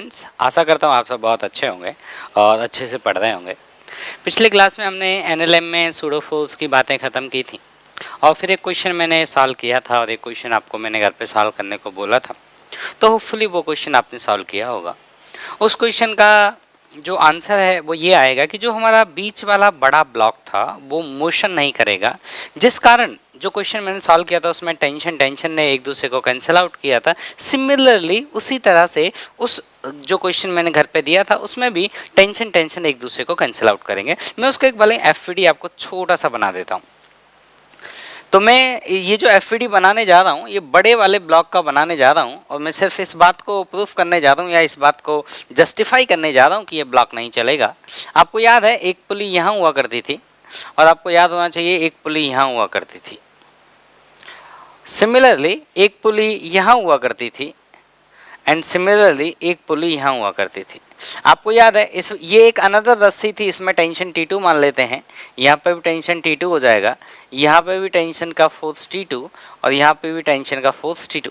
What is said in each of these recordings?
Friends, आशा करता हूँ आप सब बहुत अच्छे होंगे और अच्छे से पढ़ रहे होंगे। पिछले क्लास में हमने एनएलएम में सूडो फोर्स की बातें ख़त्म की थी और फिर एक क्वेश्चन मैंने सॉल्व किया था और एक क्वेश्चन आपको मैंने घर पे सॉल्व करने को बोला था। तो होपफुली वो क्वेश्चन आपने सॉल्व किया होगा। उस क्वेश्चन का जो आंसर है वो ये आएगा कि जो हमारा बीच वाला बड़ा ब्लॉक था वो मोशन नहीं करेगा, जिस कारण जो क्वेश्चन मैंने सॉल्व किया था उसमें टेंशन ने एक दूसरे को कैंसिल आउट किया था। सिमिलरली उसी तरह से उस जो क्वेश्चन मैंने घर पे दिया था उसमें भी टेंशन एक दूसरे को कैंसिल आउट करेंगे। मैं उसको एक भले एफईडी आपको छोटा सा बना देता हूँ। तो मैं ये जो एफईडी बनाने जा रहा हूँ ये बड़े वाले ब्लॉक का बनाने जा रहा हूँ और मैं सिर्फ इस बात को प्रूफ करने जा रहा हूँ या इस बात को जस्टिफाई करने जा रहा हूँ कि ये ब्लॉक नहीं चलेगा। आपको याद है एक पुली यहाँ हुआ करती थी और आपको याद होना चाहिए एक पुली यहाँ हुआ करती थी। सिमिलरली एक पुली यहाँ हुआ करती थी एंड सिमिलरली एक पुली यहाँ हुआ करती थी। आपको याद है इस ये एक अनदर रस्सी थी, इसमें टेंशन T2 मान लेते हैं। यहाँ पे भी टेंशन T2 हो जाएगा, यहाँ पे भी टेंशन का फोर्स T2 और यहाँ पे भी टेंशन का फोर्स T2।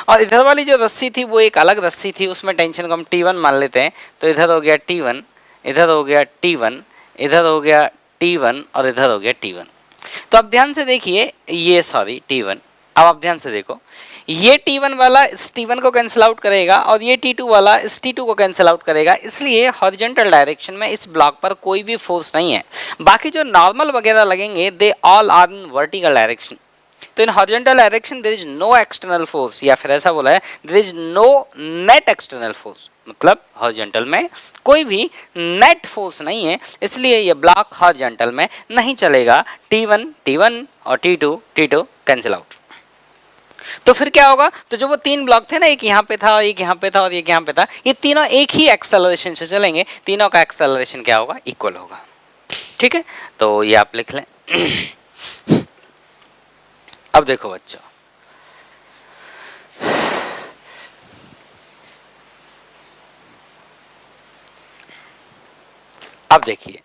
और इधर वाली जो रस्सी थी वो एक अलग रस्सी थी, उसमें टेंशन को हम T1 मान लेते हैं। तो इधर हो गया T1, इधर हो गया T1, इधर हो गया T1 और इधर हो गया T1। तो अब ध्यान से देखिए, ये सॉरी T1, अब आप ध्यान से देखो, ये T1 वाला इस T1 को कैंसिल आउट करेगा और ये T2 वाला इस T2 को कैंसिल आउट करेगा। इसलिए हॉरिजॉन्टल डायरेक्शन में इस ब्लॉक पर कोई भी फोर्स नहीं है। बाकी जो नॉर्मल वगैरह लगेंगे they all are in vertical direction. तो in horizontal direction there is no external force, या फिर ऐसा बोला है there is no net external force, मतलब हॉरिजॉन्टल में कोई भी नेट फोर्स नहीं है, इसलिए ये ब्लॉक हॉरिजॉन्टल में नहीं चलेगा। T1 और T2 कैंसिल आउट। तो फिर क्या होगा, तो जो वो तीन ब्लॉक थे ना, एक यहाँ पे था, एक यहाँ पे था और एक यहाँ पे था, ये तीनों एक ही एक्सेलरेशन से चलेंगे। तीनों का एक्सेलरेशन क्या होगा, इक्वल होगा। ठीक है, तो ये आप लिख लें। अब देखो बच्चों, अब देखिए,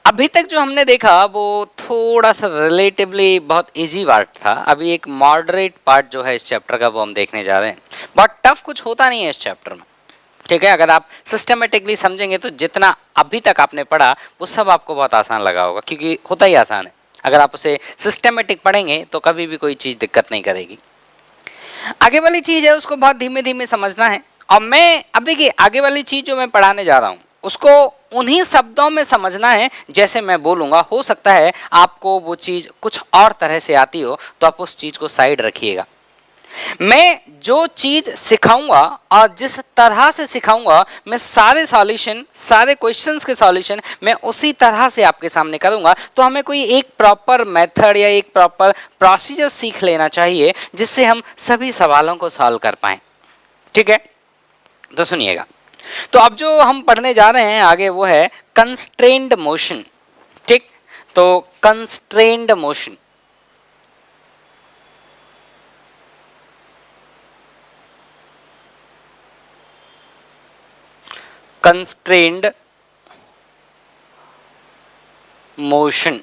अभी तक जो हमने देखा वो थोड़ा सा रिलेटिवली बहुत इजी पार्ट था। अभी एक मॉडरेट पार्ट जो है इस चैप्टर का वो हम देखने जा रहे हैं। बहुत टफ कुछ होता नहीं है इस चैप्टर में, ठीक है। अगर आप सिस्टमेटिकली समझेंगे तो जितना अभी तक आपने पढ़ा वो सब आपको बहुत आसान लगा होगा, क्योंकि होता ही आसान है। अगर आप उसे सिस्टमेटिक पढ़ेंगे तो कभी भी कोई चीज़ दिक्कत नहीं करेगी। आगे वाली चीज़ है उसको बहुत धीमे धीमे समझना है। और मैं अब देखिए, आगे वाली चीज़ जो मैं पढ़ाने जा रहा हूँ उसको उन्हीं शब्दों में समझना है जैसे मैं बोलूँगा। हो सकता है आपको वो चीज़ कुछ और तरह से आती हो, तो आप उस चीज़ को साइड रखिएगा। मैं जो चीज़ सिखाऊंगा और जिस तरह से सिखाऊंगा, मैं सारे सॉल्यूशन, सारे क्वेश्चंस के सॉल्यूशन मैं उसी तरह से आपके सामने करूंगा। तो हमें कोई एक प्रॉपर मेथड या एक प्रॉपर प्रोसीजर सीख लेना चाहिए जिससे हम सभी सवालों को सॉल्व कर पाएं। ठीक है, तो सुनिएगा। तो अब जो हम पढ़ने जा रहे हैं आगे वो है कंस्ट्रेन्ड मोशन। ठीक, तो कंस्ट्रेन्ड मोशन, कंस्ट्रेन्ड मोशन।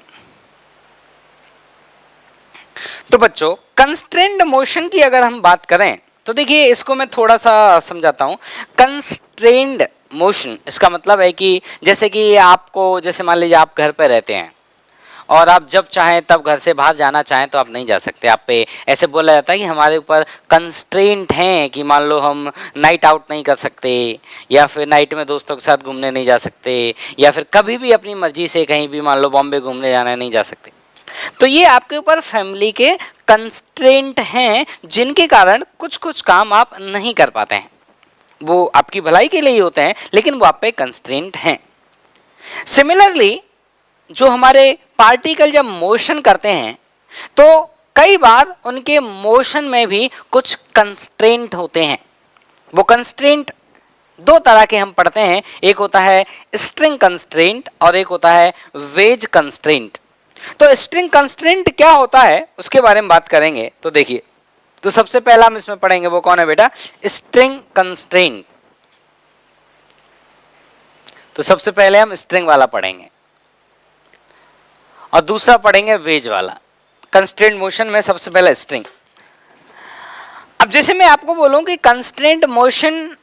तो बच्चों, कंस्ट्रेन्ड मोशन की अगर हम बात करें तो देखिए, इसको मैं थोड़ा सा समझाता हूं। कंस्ट्रेन्ड मोशन इसका मतलब है कि जैसे कि आपको, जैसे मान लीजिए आप घर पे रहते हैं और आप जब चाहें तब घर से बाहर जाना चाहें तो आप नहीं जा सकते। आप पे ऐसे बोला जाता है कि हमारे ऊपर कंस्ट्रेंट हैं कि मान लो हम नाइट आउट नहीं कर सकते, या फिर नाइट में दोस्तों के साथ घूमने नहीं जा सकते, या फिर कभी भी अपनी मर्जी से कहीं भी मान लो बॉम्बे घूमने जाना नहीं जा सकते। तो ये आपके ऊपर फैमिली के कंस्ट्रेंट हैं जिनके कारण कुछ कुछ काम आप नहीं कर पाते हैं। वो आपकी भलाई के लिए ही होते हैं, लेकिन वो आप पे कंस्ट्रेंट हैं। सिमिलरली जो हमारे पार्टिकल जब मोशन करते हैं तो कई बार उनके मोशन में भी कुछ कंस्ट्रेंट होते हैं। वो कंस्ट्रेंट दो तरह के हम पढ़ते हैं, एक होता है स्ट्रिंग कंस्ट्रेंट और एक होता है वेज कंस्ट्रेंट। तो स्ट्रिंग कंस्ट्रेंट क्या होता है उसके बारे में बात करेंगे। तो देखिए, तो सबसे पहला हम इसमें पढ़ेंगे वो कौन है बेटा, स्ट्रिंग कंस्ट्रेंट। तो सबसे पहले हम स्ट्रिंग वाला पढ़ेंगे और दूसरा पढ़ेंगे वेज वाला। कंस्ट्रेंट मोशन में सबसे पहले स्ट्रिंग। अब जैसे मैं आपको बोलूं कि कंस्ट्रेंट मोशन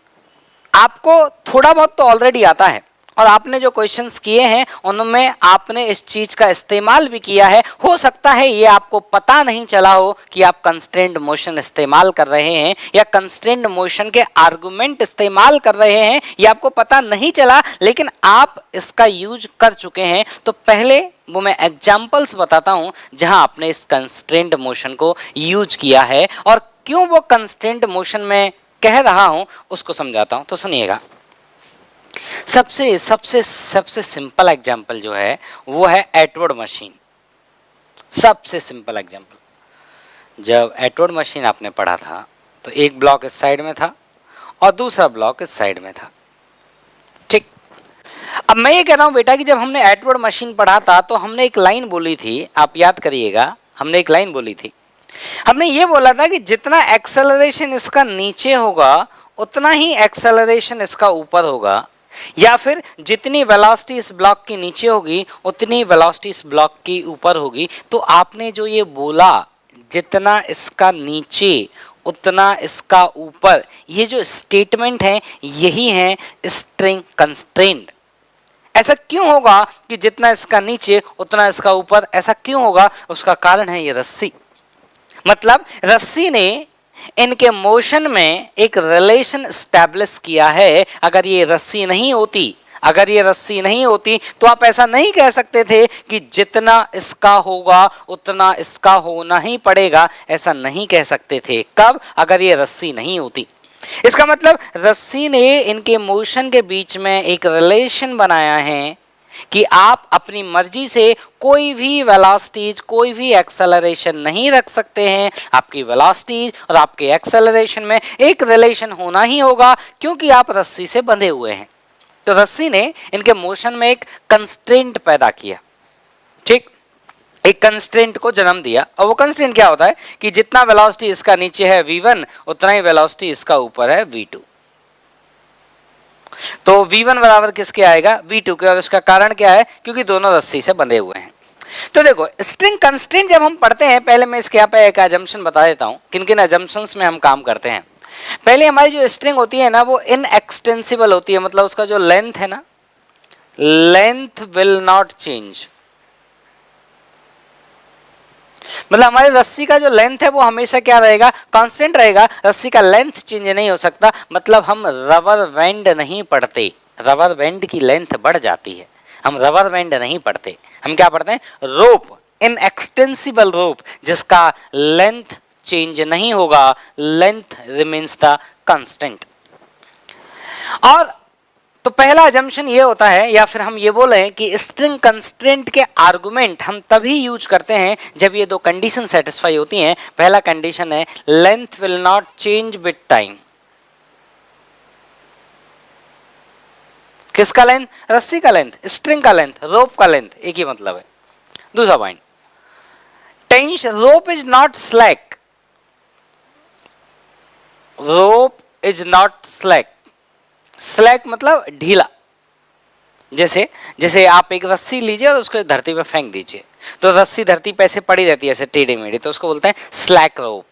आपको थोड़ा बहुत तो ऑलरेडी आता है और आपने जो क्वेश्चंस किए हैं उनमें आपने इस चीज का इस्तेमाल भी किया है। हो सकता है ये आपको पता नहीं चला हो कि आप कंस्ट्रेंड मोशन इस्तेमाल कर रहे हैं या कंस्ट्रेंड मोशन के आर्गुमेंट इस्तेमाल कर रहे हैं, ये आपको पता नहीं चला, लेकिन आप इसका यूज कर चुके हैं। तो पहले वो मैं एग्जाम्पल्स बताता हूं जहां आपने इस कंस्ट्रेंड मोशन को यूज किया है और क्यों वो कंस्ट्रेंड मोशन में कह रहा हूं उसको समझाता हूं। तो सुनिएगा, सबसे सबसे सबसे सिंपल एग्जांपल जो है वो है एटवर्ड मशीन। सबसे सिंपल एग्जांपल, जब एटवर्ड मशीन आपने पढ़ा था तो एक ब्लॉक इस साइड में था और दूसरा ब्लॉक इस साइड में था, ठीक। अब मैं ये कह रहा हूं बेटा कि जब हमने एटवर्ड मशीन पढ़ा था तो हमने एक लाइन बोली थी, आप याद करिएगा, हमने एक लाइन बोली थी। हमने ये बोला था कि जितना एक्सेलरेशन इसका नीचे होगा उतना ही एक्सेलरेशन इसका ऊपर होगा, या फिर जितनी वेलोसिटी इस ब्लॉक की नीचे होगी उतनी वेलोसिटी इस ब्लॉक की ऊपर होगी। तो आपने जो ये बोला जितना इसका नीचे उतना इसका ऊपर, ये जो स्टेटमेंट है यही है स्ट्रिंग कंस्ट्रेंट। ऐसा क्यों होगा कि जितना इसका नीचे उतना इसका ऊपर, ऐसा क्यों होगा? उसका कारण है ये रस्सी। मतलब रस्सी ने इनके मोशन में एक रिलेशन स्टैब्लिश किया है। अगर ये रस्सी नहीं होती तो आप ऐसा नहीं कह सकते थे कि जितना इसका होगा उतना इसका होना ही पड़ेगा, ऐसा नहीं कह सकते थे। कब? अगर ये रस्सी नहीं होती। इसका मतलब रस्सी ने इनके मोशन के बीच में एक रिलेशन बनाया है कि आप अपनी मर्जी से कोई भी वेलोसिटीज, कोई भी एक्सेलरेशन नहीं रख सकते हैं। आपकी वेलोसिटीज और आपके एक्सेलरेशन में एक रिलेशन होना ही होगा क्योंकि आप रस्सी से बंधे हुए हैं। तो रस्सी ने इनके मोशन में एक कंस्ट्रेंट पैदा किया, ठीक, एक कंस्ट्रेंट को जन्म दिया। और वो कंस्ट्रेंट क्या होता है कि जितना वेलोसिटी इसका नीचे है v1 उतना ही वेलोसिटी इसका ऊपर है v2। तो v1 बराबर किसके आएगा? v2 के। और इसका कारण क्या है? क्योंकि दोनों रस्सी से बंधे हुए हैं। तो देखो, स्ट्रिंग कंस्ट्रेंट जब हम पढ़ते हैं, पहले मैं इसके यहाँ पे एक अजम्पशन बता देता हूं किन किन अजम्पशंस में हम काम करते हैं। पहले हमारी जो स्ट्रिंग होती है ना वो इनएक्सटेंसिबल होती है, मतलब उसका जो लेंथ है ना, लेंथ विल नॉट चेंज। मतलब हमारी रस्सी का जो लेंथ है वो हमेशा क्या रहेगा? कांस्टेंट रहेगा। रस्सी का लेंथ चेंज नहीं हो सकता। मतलब हम रबर बैंड नहीं पढ़ते, रबर बैंड की लेंथ बढ़ जाती है। हम रबर बैंड नहीं पढ़ते, हम क्या पढ़ते हैं? रोप, इनएक्सटेंसिबल रोप, जिसका लेंथ चेंज नहीं होगा, लेंथ रिमेन्स द कांस्टेंट। और तो पहला अजम्पशन ये होता है, या फिर हम ये बोले कि स्ट्रिंग कंस्ट्रेंट के आर्गुमेंट हम तभी यूज करते हैं जब ये दो कंडीशन सेटिस्फाई होती हैं। पहला कंडीशन है length will not change with time. किसका लेंथ? रस्सी का लेंथ, स्ट्रिंग का लेंथ, रोप का लेंथ, एक ही मतलब है। दूसरा point, tension, rope is not slack, rope is not slack. Slack मतलब ढीला। जैसे आप एक रस्सी लीजिए और उसको धरती पे फेंक दीजिए तो रस्सी धरती पे ऐसे पड़ी रहती है, ऐसे टेढ़ी मेढ़ी, तो उसको बोलते हैं स्लैक रोप।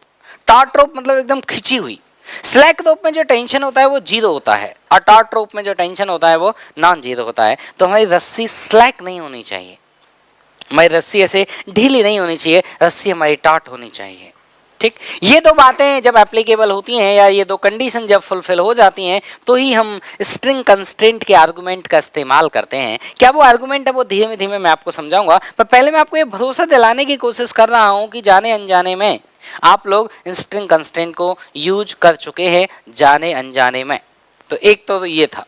टॉट रोप मतलब एकदम खिंची हुई। स्लैक रोप में जो टेंशन होता है वो जीरो होता है और टॉट रोप में जो टेंशन होता है वो नॉन जीरो होता है। तो हमारी रस्सी स्लैक नहीं होनी चाहिए, हमारी रस्सी ऐसे ढीली नहीं होनी चाहिए, रस्सी हमारी टॉट होनी चाहिए, ठीक। ये दो बातें जब एप्लीकेबल होती हैं या ये दो कंडीशन जब फुलफिल हो जाती हैं तो ही हम स्ट्रिंग कंस्ट्रेंट के आर्गुमेंट का इस्तेमाल करते हैं। क्या वो आर्गुमेंट है वो धीमे धीमे मैं आपको समझाऊंगा, पर पहले मैं आपको ये भरोसा दिलाने की कोशिश कर रहा हूं कि जाने अनजाने में आप लोग स्ट्रिंग कंस्ट्रेंट को यूज कर चुके हैं, जाने अनजाने में। तो एक तो ये था,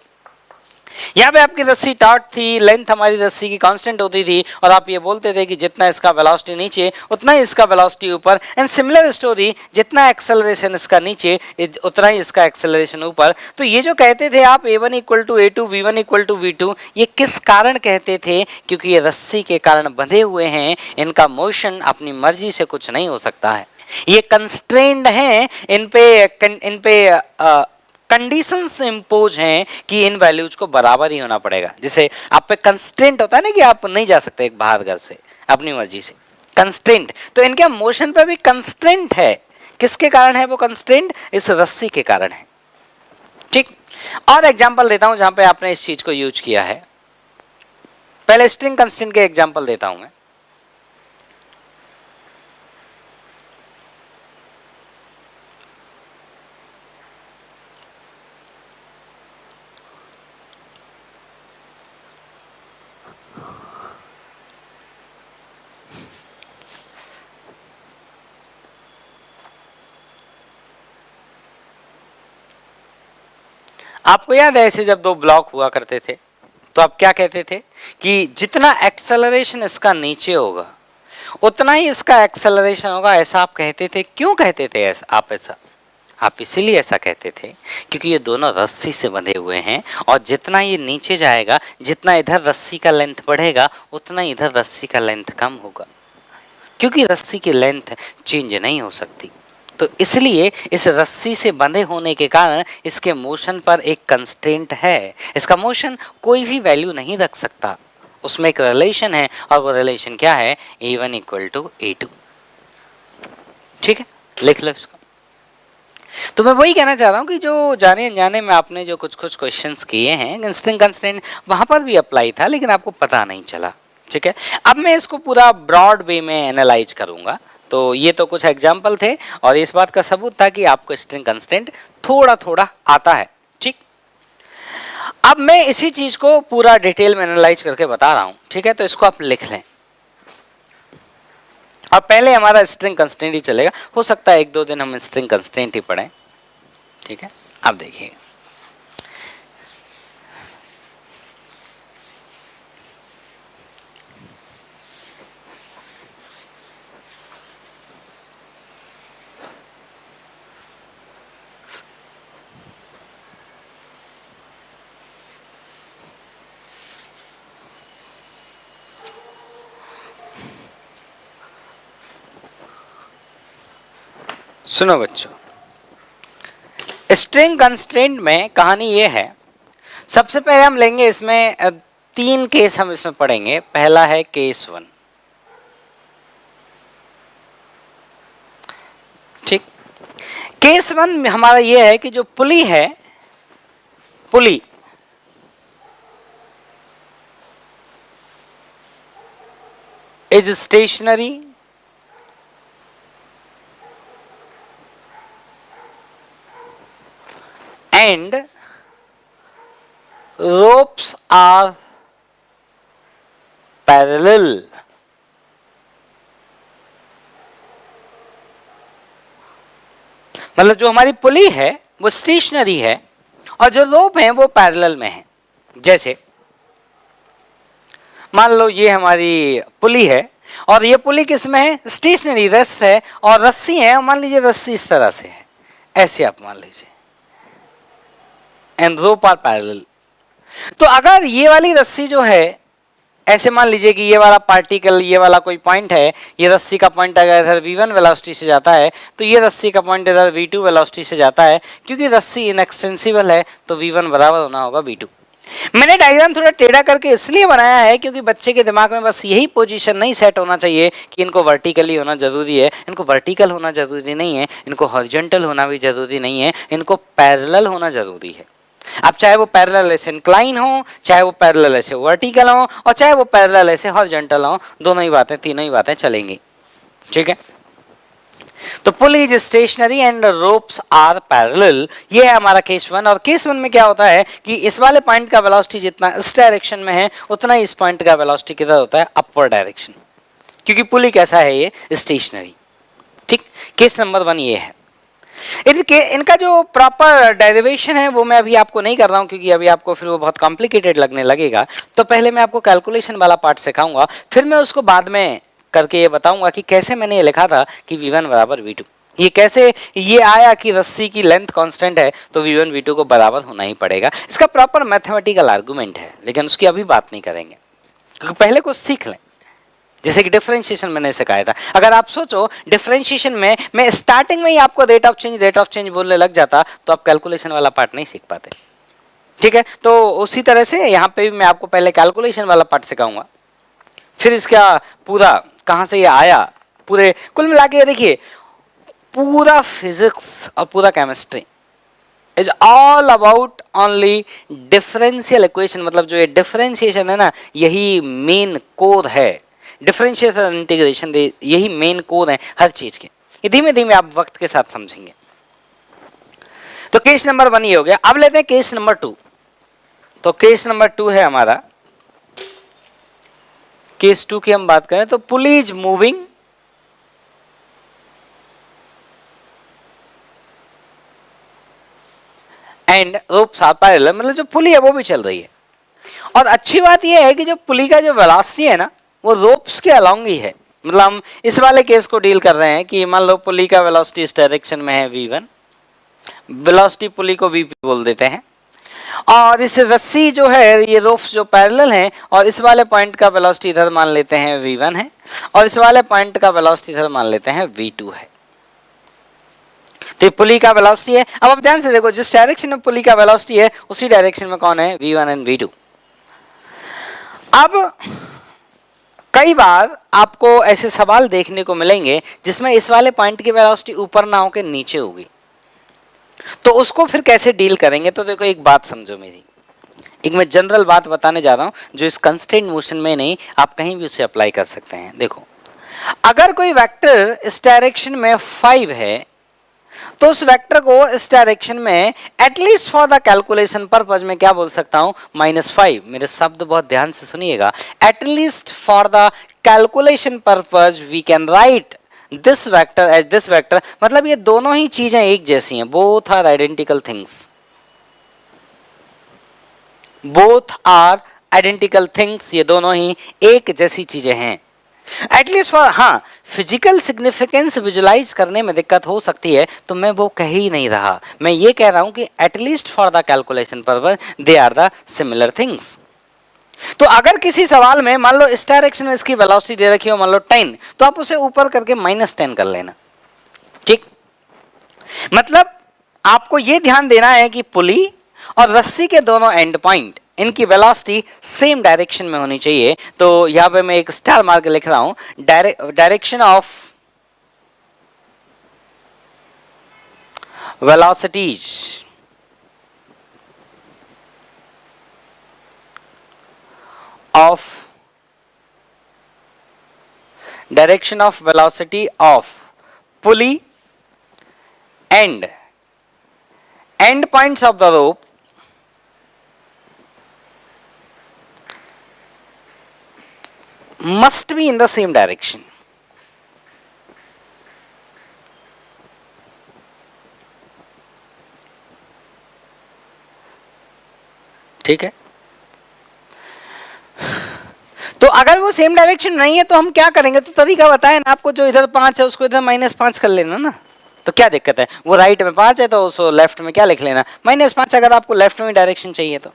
यहाँ पे आपकी रस्सी टॉट थी, लेंथ हमारी रस्सी की कांस्टेंट होती थी और आप ये बोलते थे कि जितना इसका वेलोसिटी नीचे उतना ही इसका वेलोसिटी ऊपर। एंड सिमिलर स्टोरी, जितना एक्सेलरेशन इसका नीचे उतना ही इसका एक्सेलरेशन ऊपर। तो ये जो कहते थे आप a1 equal to a2, v1 equal to v2, ये किस कारण कहते थे? क्योंकि ये रस्सी के कारण बंधे हुए हैं, इनका मोशन अपनी मर्जी से कुछ नहीं हो सकता है, ये कंस्ट्रेंड हैं, इन पे कंडीशंस इंपोज हैं कि इन वैल्यूज को बराबर ही होना पड़ेगा। जैसे आप पे कंस्ट्रेंट होता है ना कि आप नहीं जा सकते एक बाहर घर से अपनी मर्जी से, कंस्ट्रेंट। तो इनके मोशन पे भी कंस्ट्रेंट है। किसके कारण है वो कंस्ट्रेंट? इस रस्सी के कारण है, ठीक। और एग्जांपल देता हूं जहां पे आपने इस चीज को यूज किया है। पहले स्ट्रिंग कंस्ट्रेंट के एग्जांपल देता हूं मैं। आपको याद है ऐसे जब दो ब्लॉक हुआ करते थे तो आप क्या कहते थे कि जितना एक्सेलरेशन इसका नीचे होगा उतना ही इसका एक्सेलरेशन होगा, ऐसा आप कहते थे। क्यों कहते थे ऐसा आप? ऐसा आप इसीलिए ऐसा कहते थे क्योंकि ये दोनों रस्सी से बंधे हुए हैं और जितना ये नीचे जाएगा, जितना इधर रस्सी का लेंथ बढ़ेगा उतना इधर रस्सी का लेंथ कम होगा, क्योंकि रस्सी की लेंथ चेंज नहीं हो सकती। तो इसलिए इस रस्सी से बंधे होने के कारण इसके मोशन पर एक कंस्ट्रेंट है। इसका मोशन कोई भी वैल्यू नहीं रख सकता, उसमें एक रिलेशन है और वो रिलेशन क्या है? A1 equal to A2। ठीक है, लिख लो इसको। तो मैं वही कहना चाह रहा हूँ कि जो जाने अनजाने में आपने जो कुछ कुछ क्वेश्चंस किए हैं, स्ट्रिंग कंस्ट्रेंट वहां पर भी अप्लाई था लेकिन आपको पता नहीं चला। ठीक है, अब मैं इसको पूरा ब्रॉड वे में एनालाइज करूंगा। तो ये तो कुछ एग्जाम्पल थे और इस बात का सबूत था कि आपको स्ट्रिंग कंस्ट्रेंट थोड़ा थोड़ा आता है। ठीक, अब मैं इसी चीज को पूरा डिटेल में एनालाइज करके बता रहा हूं। ठीक है, तो इसको आप लिख लें और पहले हमारा स्ट्रिंग कंस्ट्रेंट ही चलेगा। हो सकता है एक दो दिन हम स्ट्रिंग कंस्ट्रेंट ही पढ़ें। ठीक है, अब देखिए सुनो बच्चों, स्ट्रिंग कंस्ट्रेंट में कहानी ये है, सबसे पहले हम लेंगे इसमें तीन केस हम इसमें पढ़ेंगे। पहला है केस 1। ठीक, केस 1 में हमारा ये है कि जो पुली है, pulley is stationary and ropes are parallel। मतलब जो हमारी पुली है वो स्टेशनरी है और जो रोप है वो पैरेलल में है। जैसे मान लो ये हमारी पुली है और ये पुली किस में है? स्टेशनरी, रस्ट है और रस्सी है। मान लीजिए रस्सी इस तरह से है, ऐसे आप मान लीजिए, एंड रोप आर पैरेलल। तो अगर ये वाली रस्सी जो है, ऐसे मान लीजिए कि ये वाला पार्टिकल, ये वाला कोई पॉइंट है, ये रस्सी का पॉइंट अगर इधर v1 वेलोसिटी से जाता है तो ये रस्सी का पॉइंट इधर v2 वेलोसिटी से जाता है। क्योंकि रस्सी इनएक्सटेंसिबल है तो v1 बराबर होना होगा v2। मैंने डायग्राम थोड़ा टेढ़ा करके इसलिए बनाया है क्योंकि बच्चे के दिमाग में बस यही पोजीशन नहीं सेट होना चाहिए कि इनको वर्टिकली होना जरूरी है। इनको वर्टिकल होना जरूरी नहीं है, इनको हॉरिजॉन्टल होना भी जरूरी नहीं है, इनको पैरेलल होना जरूरी है। अब चाहे वो पैरेलल ऐसे इंक्लाइन हो, चाहे वो पैरेलल ऐसे वर्टिकल हो और चाहे वो पैरेलल ऐसे हॉरिजॉन्टल हो, दोनों ही बातें, तीनों ही बातें चलेंगी। ठीक है, तो pulley is stationary and ropes are parallel, ये है हमारा केस 1। और केस 1 में क्या होता है कि इस वाले पॉइंट का वेलोसिटी जितना इस डायरेक्शन में है उतना ही इस पॉइंट का वेलोसिटी किधर होता है? अपवर्ड डायरेक्शन, क्योंकि पुली कैसा है? ये स्टेशनरी। ठीक, केस नंबर 1 ये है। इनका जो प्रॉपर डेरिवेशन है वो मैं अभी आपको नहीं कर रहा हूं क्योंकि अभी आपको फिर वो बहुत कॉम्प्लिकेटेड लगने लगेगा। तो पहले मैं आपको कैलकुलेशन वाला पार्ट सिखाऊंगा, फिर मैं उसको बाद में करके ये बताऊंगा कि कैसे मैंने ये लिखा था कि v1 बराबर v2। ये कैसे ये आया कि रस्सी की लेंथ कांस्टेंट है तो v1 v2 को बराबर होना ही पड़ेगा। इसका प्रॉपर मैथमेटिकल आर्गुमेंट है लेकिन उसकी अभी बात नहीं करेंगे क्योंकि पहले कुछ सीख लें। जैसे कि डिफरेंशिएशन मैंने सिखाया था, अगर आप सोचो डिफरेंशिएशन में मैं स्टार्टिंग में ही आपको रेट ऑफ चेंज बोलने लग जाता तो आप कैलकुलेशन वाला पार्ट नहीं सीख पाते। ठीक है, तो उसी तरह से यहाँ पे भी मैं आपको पहले कैलकुलेशन वाला पार्ट सिखाऊंगा, फिर इसका पूरा कहाँ से ये आया, पूरे कुल मिला के देखिए पूरा फिजिक्स और पूरा chemistry is all about only differential equation, मतलब जो ये डिफरेंशिएशन है ना, यही मेन कोर है। डिफरेंशिएशन इंटीग्रेशन यही मेन कोर है हर चीज के। ये धीमे धीमे आप वक्त के साथ समझेंगे। तो केस नंबर 1 ये हो गया। अब लेते हैं केस नंबर 2। तो केस नंबर 2 है हमारा, केस 2 की हम बात करें तो pulley is moving and ropes are parallel, मतलब जो पुली है वो भी चल रही है। और अच्छी बात यह है कि जो पुली का जो वेलोसिटी है ना, वो रोप्स के अलोंग ही है। मतलब हम इस वाले केस को डील कर रहे हैं कि मान लो पुली का वेलोसिटी इस डायरेक्शन में है v1, वेलोसिटी पुली को vp बोल देते हैं, और इस रस्सी जो है ये रोप्स जो पैरेलल हैं, और इस वाले पॉइंट का वेलोसिटी इधर मान लेते हैं v1 है, और इस वाले पॉइंट का वेलोसिटी इधर मान लेते हैं v2 है। तो ये पुली का वेलोसिटी है। अब आप ध्यान से देखो, जिस डायरेक्शन में पुली का वेलोसिटी है उसी डायरेक्शन में कौन है, v1 एंड v2। अब कई बार आपको ऐसे सवाल देखने को मिलेंगे जिसमें इस वाले पॉइंट की वेलोसिटी ऊपर ना होकर नीचे होगी, तो उसको फिर कैसे डील करेंगे। तो देखो एक बात समझो मेरी, एक मैं जनरल बात बताने जा रहा हूं जो इस कंस्ट्रेंट मोशन में नहीं, आप कहीं भी उसे अप्लाई कर सकते हैं। देखो, अगर कोई वेक्टर इस डायरेक्शन में 5 है तो उस वेक्टर को इस डायरेक्शन में at least for the calculation purpose में क्या बोल सकता हूं, -5। मेरे शब्द बहुत ध्यान से सुनिएगा, at least for the calculation purpose we can write this vector as this vector. मतलब ये दोनों ही चीजें एक जैसी हैं, both are identical things, both are identical things, ये दोनों ही एक जैसी चीजें हैं। एटलीस्ट फॉर, हाँ, फिजिकल सिग्निफिकेंस विजुलाइज करने में दिक्कत हो सकती है, तो मैं वो कह ही नहीं रहा, मैं ये कह रहा हूं कि at least for the calculation purpose they are the similar things. तो अगर किसी सवाल में मान लो इस डायरेक्शन में इसकी वेलोसिटी दे रखी हो मान लो 10, तो आप उसे ऊपर करके -10 कर लेना, ठीक। मतलब आपको यह ध्यान देना है कि पुली और रस्सी के दोनों एंड पॉइंट, इनकी वेलोसिटी सेम डायरेक्शन में होनी चाहिए। तो यहां पे मैं एक स्टार मार्क लिख रहा हूं, direction of velocities of direction of velocity of pulley and and points of the rope must be in the same direction। ठीक है, तो अगर वो सेम डायरेक्शन नहीं है तो हम क्या करेंगे, तो तरीका बताया ना आपको, जो इधर 5 है उसको इधर -5 कर लेना ना, तो क्या दिक्कत है। वो राइट में 5 है तो उसको लेफ्ट में क्या लिख लेना, -5, अगर आपको लेफ्ट में डायरेक्शन चाहिए तो।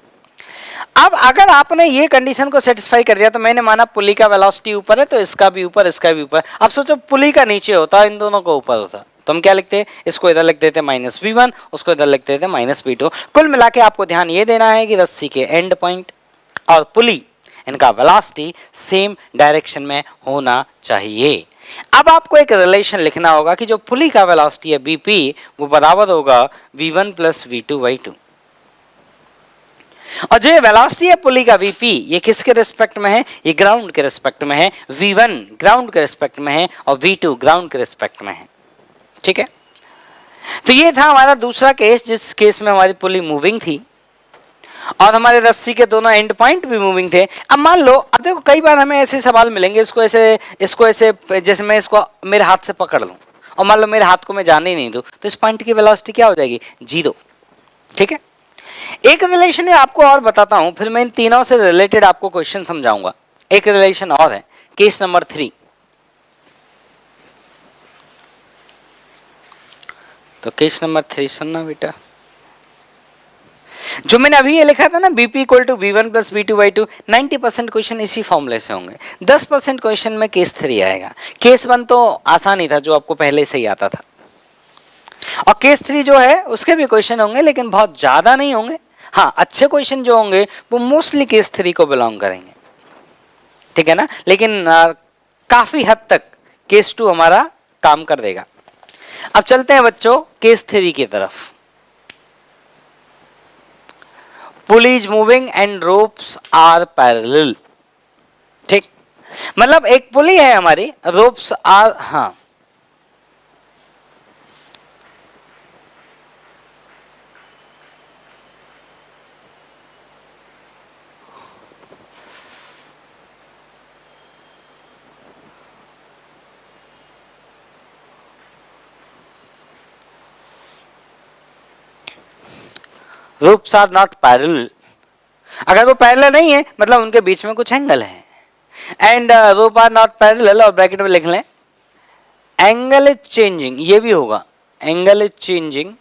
अब अगर आपने ये कंडीशन को सेटिस्फाई कर दिया, तो मैंने माना पुली का वेलोसिटी ऊपर है तो इसका भी ऊपर, इसका भी ऊपर। अब सोचो पुली का नीचे होता, इन दोनों को ऊपर होता, तो हम क्या लिखते हैं, इसको इधर लिख देते -v1, उसको इधर लिख देते -v2। कुल मिला के आपको ध्यान ये देना है कि रस्सी के एंड पॉइंट और पुली, इनका वेलोसिटी सेम डायरेक्शन में होना चाहिए। अब आपको एक रिलेशन लिखना होगा कि जो पुली का वेलोसिटी है bp, वो बराबर होगा v1 + v2/2। और जो ये वेलोसिटी है पुली का vp, ये किसके रिस्पेक्ट में है, ये ग्राउंड के रिस्पेक्ट में है। v1 ग्राउंड के रिस्पेक्ट में है और v2 ग्राउंड के रिस्पेक्ट में है, ठीक है। तो ये था हमारा दूसरा केस, जिस केस में हमारी पुली मूविंग थी और हमारे रस्सी के दोनों एंड पॉइंट भी मूविंग थे। अब मान लो, अब देखो कई बार हमें ऐसे सवाल मिलेंगे, इसको ऐसे जैसे मैं इसको मेरे हाथ से पकड़ लूं और मान लो मेरे हाथ को मैं जाने ही नहीं दूं, तो इस पॉइंट की वेलोसिटी क्या हो जाएगी, 0, ठीक है। एक रिलेशन में आपको और बताता हूं, फिर मैं इन तीनों से रिलेटेड आपको क्वेश्चन समझाऊंगा। एक रिलेशन और है, केस नंबर 3। तो केस नंबर 3 सुनना बेटा, जो मैंने अभी ये लिखा था ना, bp = v1 + v2/2, 90% क्वेश्चन इसी फॉर्मूले से होंगे। 10% क्वेश्चन में केस 3 आएगा। केस 1 तो आसान ही था, जो आपको पहले से ही आता था, और केस 3 जो है उसके भी क्वेश्चन होंगे, लेकिन बहुत ज्यादा नहीं होंगे। हाँ, अच्छे क्वेश्चन जो होंगे वो मोस्टली केस 3 को बिलोंग करेंगे, ठीक है ना। लेकिन काफी हद तक केस 2 हमारा काम कर देगा। अब चलते हैं बच्चों केस 3 की तरफ। Pulley is moving and ropes are parallel. ठीक, मतलब एक पुली है हमारी, रोप्स आर, हाँ रोप्स आर नॉट पैरेलल। अगर वो पैरेलल नहीं है मतलब उनके बीच में कुछ एंगल है। And rope are not parallel, और ब्रैकेट में लिख लें एंगल इज चेंजिंग, ये भी होगा एंगल इज चेंजिंग।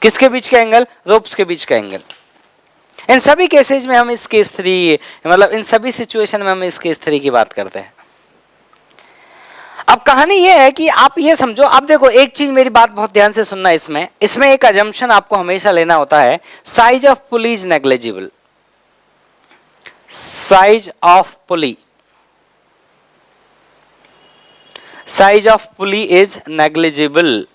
किसके बीच का एंगल? रोप्स के बीच का एंगल। इन सभी केसेस में हम इस केस 3, मतलब इन सभी सिचुएशन में हम इस केस 3 की बात करते हैं। अब कहानी ये है कि आप ये समझो, अब देखो एक चीज मेरी बात बहुत ध्यान से सुनना, इसमें एक अजम्पशन आपको हमेशा लेना होता है, size of pulley is negligible. Size of pulley, size of pulley is negligible.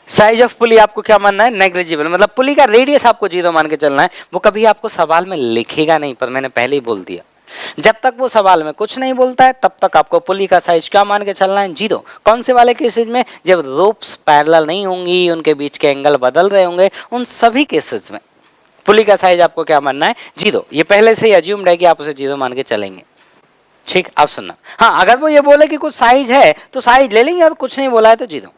Size of pulley आपको क्या मानना है? नेग्लिजिबल, मतलब पुली का रेडियस आपको 0 मान के चलना है। वो कभी आपको सवाल में लिखेगा नहीं, पर मैंने पहले ही बोल दिया, जब तक वो सवाल में कुछ नहीं बोलता है तब तक आपको पुली का साइज क्या मान के चलना है? 0। कौन से वाले केसेस में? जब रोप्स पैरेलल नहीं होंगी, उनके बीच के एंगल बदल रहे होंगे, उन सभी केसेस में पुली का साइज आपको क्या मानना है? 0। ये पहले से ही अज्यूम्ड है कि आप उसे 0 मान के चलेंगे। ठीक, आप सुनना। हाँ, अगर वो ये बोले कि कुछ साइज है तो साइज ले लेंगे, और कुछ नहीं बोला है तो 0।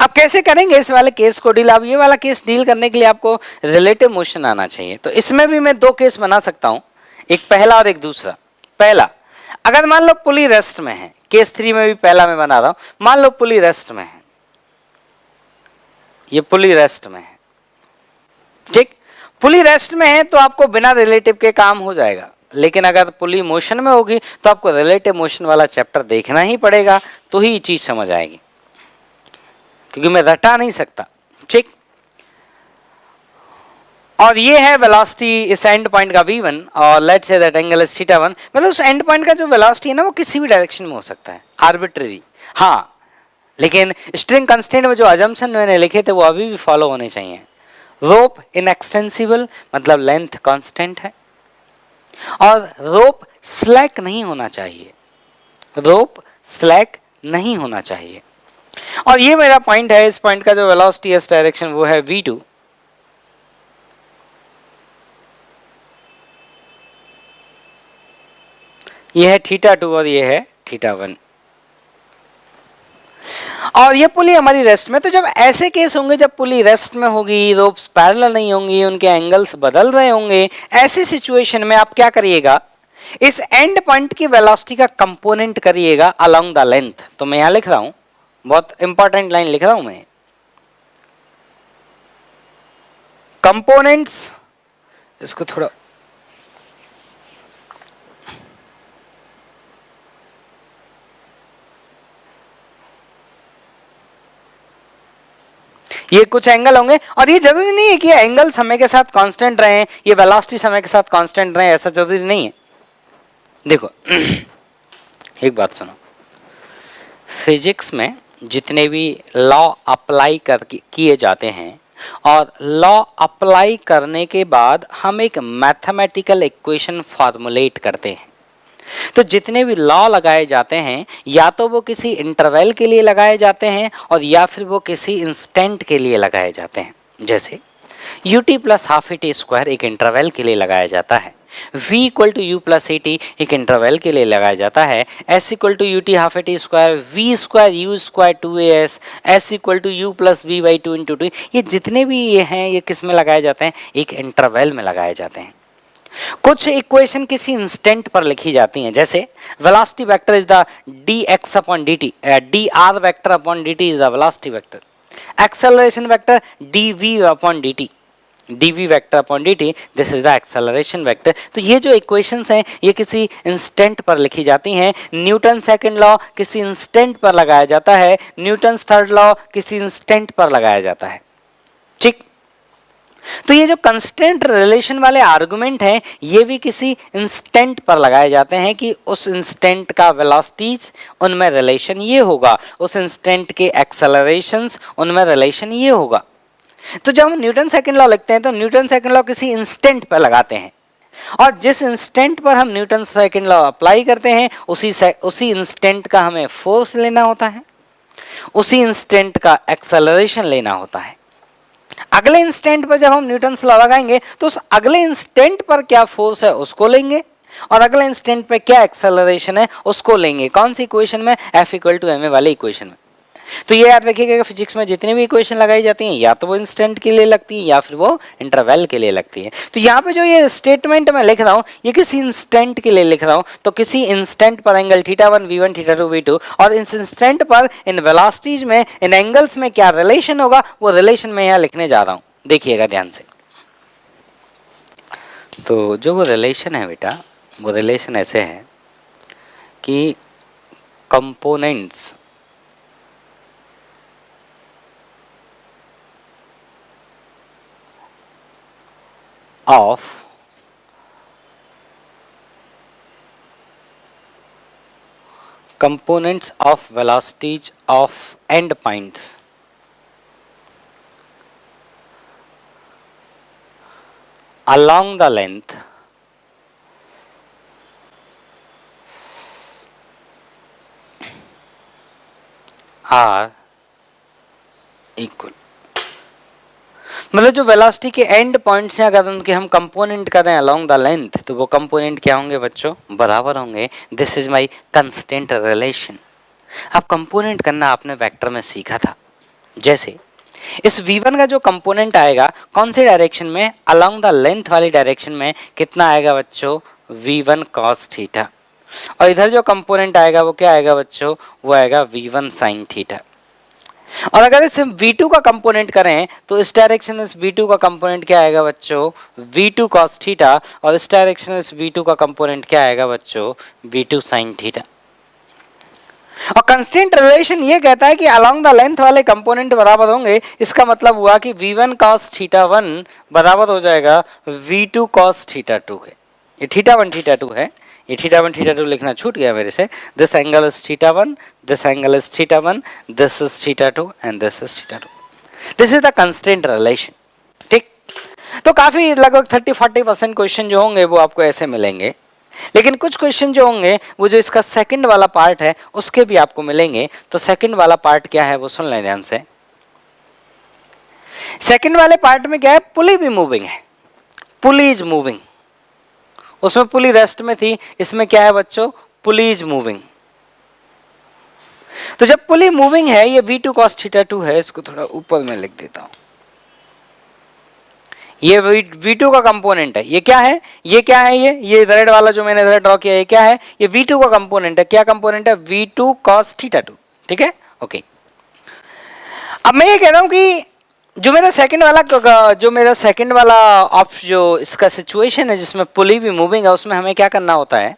अब कैसे करेंगे इस वाले केस को डील? अब ये वाला केस डील करने के लिए आपको रिलेटिव मोशन आना चाहिए। तो इसमें भी मैं 2 केस बना सकता हूं, एक पहला और एक दूसरा। पहला, अगर मान लो पुली रेस्ट में है, केस 3 में भी पहला मैं बना रहा हूं, मान लो पुली रेस्ट में है, ये पुली रेस्ट में है। ठीक, पुली रेस्ट में है तो आपको बिना रिलेटिव के काम हो जाएगा, लेकिन अगर पुली मोशन में होगी तो आपको रिलेटिव मोशन वाला चैप्टर देखना ही पड़ेगा, तो ही चीज समझ आएगी, क्योंकि मैं रटा नहीं सकता। ठीक, और ये है वेलोसिटी इस एंड पॉइंट का v1, और let's say that angle is θ1। मतलब उस एंड पॉइंट का जो वेलोसिटी है ना, वो किसी भी डायरेक्शन में हो सकता है, आर्बिट्ररी। हाँ, लेकिन स्ट्रिंग कंस्टेंट में जो अजम्पशन मैंने लिखे थे वो अभी भी फॉलो होने चाहिए। रोप इनएक्सटेंसिबल, मतलब लेंथ कांस्टेंट है, और रोप स्लैक नहीं होना चाहिए, रोप स्लैक नहीं होना चाहिए। और ये मेरा पॉइंट है, इस पॉइंट का जो वेलोसिटी एस डायरेक्शन वो है v2, ये है θ2 और ये है θ1। और ये पुली हमारी रेस्ट में, तो जब ऐसे केस होंगे जब पुली रेस्ट में होगी, रोप्स पैरेलल नहीं होंगी, उनके एंगल्स बदल रहे होंगे, ऐसी सिचुएशन में आप क्या करिएगा? इस एंड पॉइंट की वेलोसिटी का कंपोनेंट करिएगा अलोंग द लेंथ। तो मैं यहां लिख रहा हूं, बहुत इंपॉर्टेंट लाइन लिख रहा हूं मैं, कंपोनेंट्स, इसको थोड़ा ये कुछ एंगल होंगे, और ये जरूरी नहीं है कि एंगल समय के साथ कांस्टेंट रहे, ये वेलोसिटी समय के साथ कांस्टेंट रहे, ऐसा जरूरी नहीं है। देखो एक बात सुनो, फिजिक्स में जितने भी लॉ अप्लाई किए जाते हैं, और लॉ अप्लाई करने के बाद हम एक मैथमेटिकल इक्वेशन फॉर्मुलेट करते हैं, तो जितने भी लॉ लगाए जाते हैं या तो वो किसी इंटरवल के लिए लगाए जाते हैं, और या फिर वो किसी इंस्टेंट के लिए लगाए जाते हैं। जैसे ut plus half a t square एक इंटरवल के लिए लगाया जाता है, v equal to u plus a t एक इंटरवल के लिए लगाया जाता है, s equal to u t half a t square, v square u square 2as, s equal to u plus B by 2 into 2, ये जितने भी ये हैं ये किस में लगाए जाते हैं? एक इंटरवल में लगाए जाते हैं। कुछ इक्वेशन किसी इंस्टेंट पर लिखी जाती हैं, जैसे velocity vector is the dx upon dt, dr vector upon dt is the velocity vector, acceleration vector dv upon dt, dv vector upon dt this is the acceleration vector. तो ये जो equations हैं ये किसी इंस्टेंट पर लिखी जाती हैं। न्यूटन सेकंड लॉ किसी इंस्टेंट पर लगाया जाता है, न्यूटन थर्ड लॉ किसी इंस्टेंट पर लगाया जाता है। ठीक, तो ये जो कंस्टेंट रिलेशन वाले आर्गुमेंट हैं ये भी किसी इंस्टेंट पर लगाए जाते हैं कि उस इंस्टेंट का वेलोसिटीज उनमें रिलेशन ये होगा, उस इंस्टेंट के एक्सेलरेशंस उनमें रिलेशन ये होगा। तो जब हम न्यूटन सेकंड लॉ लिखते हैं तो न्यूटन सेकंड लॉ किसी इंस्टेंट पर लगाते हैं और जिस इंस्टेंट पर हम न्यूटन सेकंड लॉ अप्लाई करते हैं उसी इंस्टेंट का हमें फोर्स लेना होता है, उसी इंस्टेंट का एक्सेलरेशन लेना होता है। अगले इंस्टेंट पर जब हम न्यूटन्स लॉ लगाएंगे तो उस अगले इंस्टेंट पर क्या फोर्स है उसको लेंगे और अगले इंस्टेंट पे क्या एक्सेलरेशन है उसको लेंगे। कौन सी इक्वेशन में? F = ma वाली इक्वेशन में। तो ये याद रखिएगा कि फिजिक्स में जितनी भी इक्वेशन लगाई जाती हैं या तो वो इंस्टेंट के लिए लगती है या फिर वो इंटरवल के लिए लगती है। तो यहाँ पे जो ये स्टेटमेंट मैं लिख रहा हूँ ये किसी इंस्टेंट के लिए लिख रहा हूँ। तो किसी इंस्टेंट पर एंगल θ1 v1 θ2 v2 और इस इंस्टेंट पर इन वेलोसिटीज में इन एंगल्स में क्या रिलेशन होगा वो रिलेशन मैं यहाँ लिखने जा रहा हूँ, देखिएगा ध्यान से। तो जो वो रिलेशन है बेटा वो रिलेशन ऐसे है कि components of velocities of endpoints along the length are equal। मतलब जो वेलोसिटी के एंड पॉइंट्स हैं अगर उनके हम कंपोनेंट करें अलोंग द लेंथ तो वो कंपोनेंट क्या होंगे बच्चों? बराबर होंगे। This is my constant relation. अब कंपोनेंट करना आपने वेक्टर में सीखा था। जैसे इस v1 का जो कंपोनेंट आएगा कौन सी डायरेक्शन में? अलोंग द लेंथ वाली डायरेक्शन में। कितना आएगा बच्चों? v1 cos theta. और इधर जो कंपोनेंट आएगा वो क्या आएगा बच्चों? वो आएगा v1 sin थीटा। और अगर इस v2 का कंपोनेंट करें तो इस डायरेक्शन में इस v2 का कंपोनेंट क्या आएगा बच्चों? v2 cos theta. और इस डायरेक्शन में इस v2 का कंपोनेंट क्या आएगा बच्चों? v2 sin theta. और कंस्टेंट रिलेशन ये कहता है कि अलोंग द लेंथ वाले कंपोनेंट बराबर होंगे। इसका मतलब हुआ कि v1 cos θ1 बराबर हो जाएगा v2 cos θ2 के। ये θ1 θ2 है, ये θ1 θ2 लिखना छूट गया मेरे से। This angle is θ1, this angle is θ1, this is θ2 and this is θ2। This is the constant relation. ठीक, तो काफी लगभग 30-40% क्वेश्चन जो होंगे वो आपको ऐसे मिलेंगे, लेकिन कुछ क्वेश्चन जो होंगे वो जो इसका सेकंड वाला पार्ट है उसके भी आपको मिलेंगे। तो सेकंड वाला पार्ट क्या है वो सुन लें ध्यान से। सेकंड वाले पार्ट में क्या है? पुली भी मूविंग है, पुली इज मूविंग। उसमें पुली रेस्ट में थी, इसमें क्या है बच्चों? पुली इज मूविंग। तो जब पुली मूविंग है, ये v2 cos θ2 है, इसको थोड़ा ऊपर में लिख देता हूं। ये v2 का कंपोनेंट है। ये क्या है? ये क्या है? ये रेड वाला जो मैंने इधर ड्रॉ किया है क्या है? ये v2 का कंपोनेंट है। क्या कंपोनेंट है? v2 cos θ2। ठीक है, ओके। अब मैं ये कह रहा हूं कि जो मेरा सेकंड वाला ऑफ जो इसका सिचुएशन है जिसमें पुली भी मूविंग है, उसमें हमें क्या करना होता है?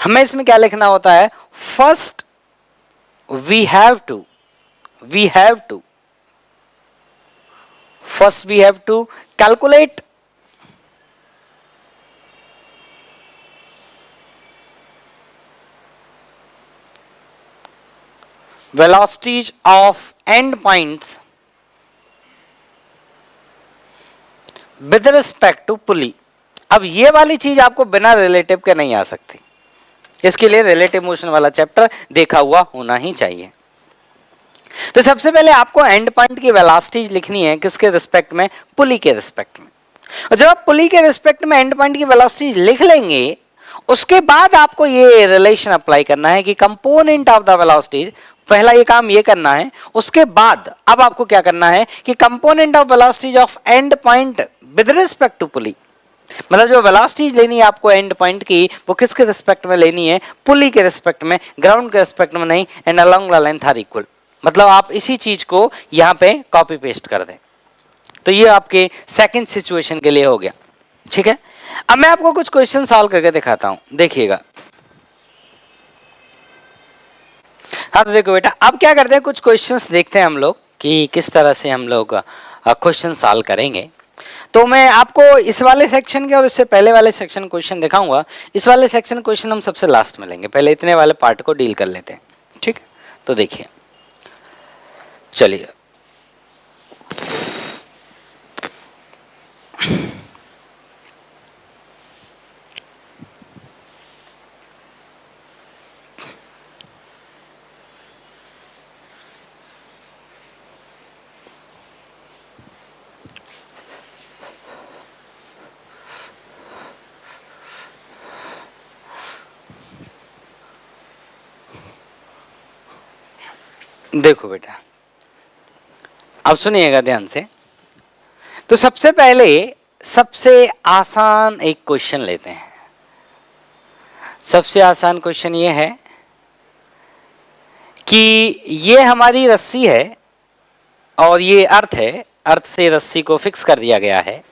हमें इसमें क्या लिखना होता है? First we have to calculate velocities of end points with respect to pulley. अब ये वाली चीज आपको बिना रिलेटिव के नहीं आ सकती, इसके लिए रिलेटिव मोशन वाला चैप्टर देखा हुआ होना ही चाहिए। तो सबसे पहले आपको एंड पॉइंट की वेलोसिटीज लिखनी है, किसके रिस्पेक्ट में? पुली के रिस्पेक्ट में। और जब आप पुली के रिस्पेक्ट में एंड पॉइंट की वेलोसिटीज लिख लेंगे उसके बाद आपको ये रिलेशन अप्लाई करना है कि कंपोनेंट ऑफ द वेलोसिटीज, पहला ये काम ये करना है। उसके बाद अब आपको क्या करना है कि component of velocities of end point with respect to pulley, मतलब जो वेलोसिटीज लेनी है आपको एंड पॉइंट की वो किसके रिस्पेक्ट में लेनी है? पुली के रिस्पेक्ट में, ग्राउंड के रिस्पेक्ट में नहीं। And along the length are equal. मतलब आप इसी चीज को यहां पे कॉपी पेस्ट कर दें। तो ये आपके सेकंड सिचुएशन के लिए हो गया। ठीक है, अब मैं आपको कुछ क्वेश्चन सॉल्व करके दिखाता हूं, देखिएगा। हाँ तो देखो बेटा, अब क्या करते हैं, कुछ क्वेश्चंस देखते हैं हम लोग कि किस तरह से हम लोग क्वेश्चन सॉल्व करेंगे। तो मैं आपको इस वाले सेक्शन के और इससे पहले वाले सेक्शन क्वेश्चन दिखाऊंगा। इस वाले सेक्शन क्वेश्चन हम सबसे लास्ट में लेंगे, पहले इतने वाले पार्ट को डील कर लेते हैं। ठीक, तो देखिए, चलिए देखो बेटा, अब सुनिएगा ध्यान से। तो सबसे पहले सबसे आसान एक क्वेश्चन लेते हैं। सबसे आसान क्वेश्चन ये है कि ये हमारी रस्सी है और ये अर्थ है, अर्थ से रस्सी को फिक्स कर दिया गया है